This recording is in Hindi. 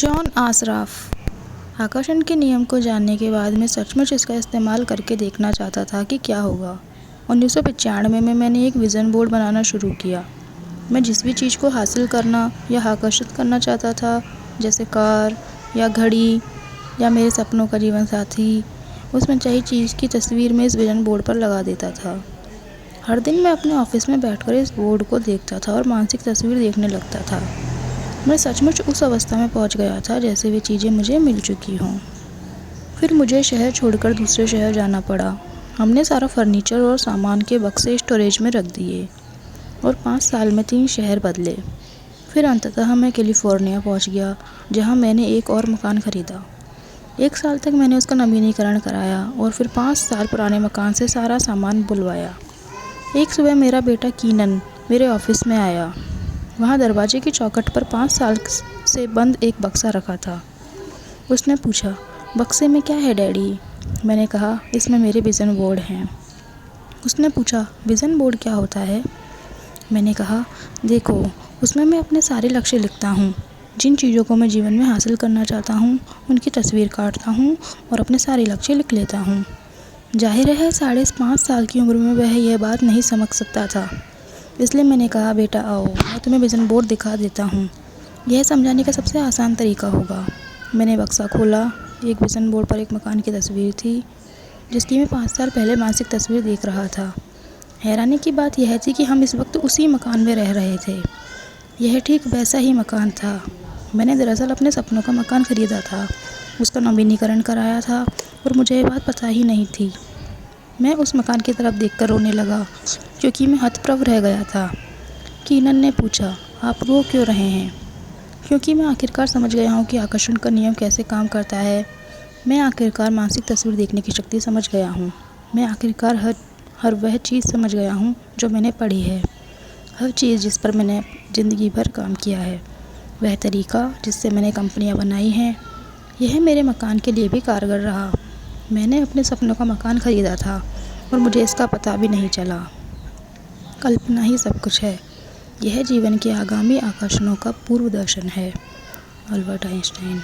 जॉन आसराफ। आकर्षण के नियम को जानने के बाद मैं सचमुच इसका इस्तेमाल करके देखना चाहता था कि क्या होगा। 1995 में मैंने एक विज़न बोर्ड बनाना शुरू किया। मैं जिस भी चीज़ को हासिल करना या आकर्षित करना चाहता था, जैसे कार या घड़ी या मेरे सपनों का जीवन साथी, उसमें चाहिए चीज़ की तस्वीर मैं इस विज़न बोर्ड पर लगा देता था। हर दिन मैं अपने ऑफिस में बैठकर इस बोर्ड को देखता था और मानसिक तस्वीर देखने लगता था। मैं सचमुच उस अवस्था में पहुंच गया था जैसे वे चीज़ें मुझे मिल चुकी हों। फिर मुझे शहर छोड़कर दूसरे शहर जाना पड़ा। हमने सारा फर्नीचर और सामान के बक्से स्टोरेज में रख दिए और 5 साल में 3 शहर बदले। फिर अंततः मैं कैलिफोर्निया पहुंच गया, जहां मैंने एक और मकान ख़रीदा। 1 साल तक मैंने उसका नवीनीकरण कराया और फिर 5 साल पुराने मकान से सारा सामान बुलवाया। एक सुबह मेरा बेटा कीनन मेरे ऑफिस में आया। वहाँ दरवाजे की चौखट पर 5 साल से बंद एक बक्सा रखा था। उसने पूछा, बक्से में क्या है डैडी? मैंने कहा, इसमें मेरे विज़न बोर्ड हैं। उसने पूछा, विज़न बोर्ड क्या होता है? मैंने कहा, देखो, उसमें मैं अपने सारे लक्ष्य लिखता हूँ। जिन चीज़ों को मैं जीवन में हासिल करना चाहता हूँ उनकी तस्वीर काटता हूँ और अपने सारे लक्ष्य लिख लेता हूँ। जाहिर है 5.5 साल की उम्र में वह यह बात नहीं समझ सकता था, इसलिए मैंने कहा, बेटा आओ, मैं तुम्हें विज़न बोर्ड दिखा देता हूँ। यह समझाने का सबसे आसान तरीका होगा। मैंने बक्सा खोला। एक विज़न बोर्ड पर एक मकान की तस्वीर थी जिसकी मैं 5 साल पहले मानसिक तस्वीर देख रहा था। हैरानी की बात यह थी कि हम इस वक्त उसी मकान में रह रहे थे। यह ठीक वैसा ही मकान था। मैंने दरअसल अपने सपनों का मकान ख़रीदा था, उसका नवीनीकरण कराया था और मुझे ये बात पता ही नहीं थी। मैं उस मकान की तरफ देखकर रोने लगा क्योंकि मैं हतप्रभ रह गया था। कीनन ने पूछा, आप रो क्यों रहे हैं? क्योंकि मैं आखिरकार समझ गया हूँ कि आकर्षण का नियम कैसे काम करता है। मैं आखिरकार मानसिक तस्वीर देखने की शक्ति समझ गया हूँ। मैं आखिरकार हर वह चीज़ समझ गया हूँ जो मैंने पढ़ी है, हर चीज़ जिस पर मैंने ज़िंदगी भर काम किया है, वह तरीका जिससे मैंने कंपनियाँ बनाई हैं। यह मेरे मकान के लिए भी कारगर रहा। मैंने अपने सपनों का मकान ख़रीदा था और मुझे इसका पता भी नहीं चला। कल्पना ही सब कुछ है। यह जीवन के आगामी आकर्षणों का पूर्व दर्शन है। Albert Einstein.